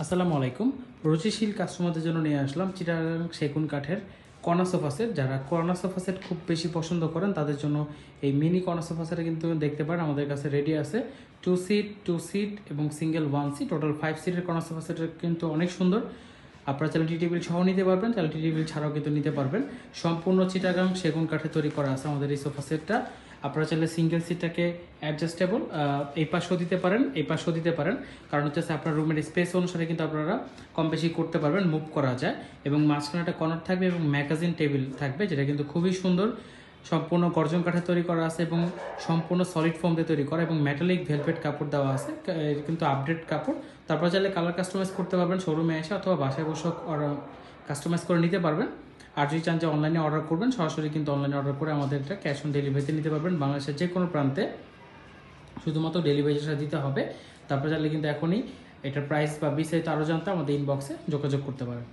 আসসালামু আলাইকুম। রুচিশীল কাস্টমারদের জন্য নিয়ে আসলাম চিটাগাং সেগুন কাঠের কর্নার সোফা সেট। যারা কর্নার সোফা সেট খুব বেশি পছন্দ করেন তাদের জন্য এই মিনি কর্নার সোফা সেট কিন্তু দেখতে পারেন আমাদের কাছে রেডি আছে। 2 সিট এবং সিঙ্গেল 1 সিট, টোটাল 5 সিটের কর্নার সোফা সেট কিন্তু অনেক সুন্দর। আপনারা চাইলে টি টেবিল সহ নিতে পারবেন, চাইলে টি টেবিল ছাড়াও কিন্তু নিতে পারবেন। সম্পূর্ণ চিটাগাং সেগুন কাঠে তৈরি করা আছে আমাদের এই সোফা সেটটা। আপনারা চাইলে সিঙ্গেল সিটটাকে অ্যাডজাস্টেবল এই পাশেও দিতে পারেন, এই পাশেও দিতে পারেন। কারণ হচ্ছে আপনার রুমের স্পেস অনুসারে কিন্তু আপনারা কম বেশি করতে পারবেন, মুভ করা যায়। এবং মাঝখানে একটা কর্নার থাকবে এবং ম্যাগাজিন টেবিল থাকবে, যেটা কিন্তু খুবই সুন্দর। সম্পূর্ণ গর্জন কাঠে তৈরি করা আছে এবং সম্পূর্ণ সলিড ফোম দিয়ে তৈরি করা এবং মেটালিক ভেলভেট কাপড় দেওয়া আছে, কিন্তু আপডেট কাপড়। তারপর চাইলে কালার কাস্টমাইজ করতে পারবেন শোরুমে এসে, অথবা বাসায় বসে কাস্টমাইজ করে নিতে পারবেন। আর যদি চান যে অনলাইনে অর্ডার করবেন, সরাসরি কিন্তু অনলাইনে অর্ডার করে আমাদের এটা ক্যাশ অন ডেলিভারিতে নিতে পারবেন বাংলাদেশের যে কোনো প্রান্তে। শুধুমাত্র ডেলিভারি চার্জ দিতে হবে। তারপর চাইলে কিন্তু এখনই এটার প্রাইস বা বিস্তারিত আরও জানতে আমাদের ইনবক্সে যোগাযোগ করতে পারেন।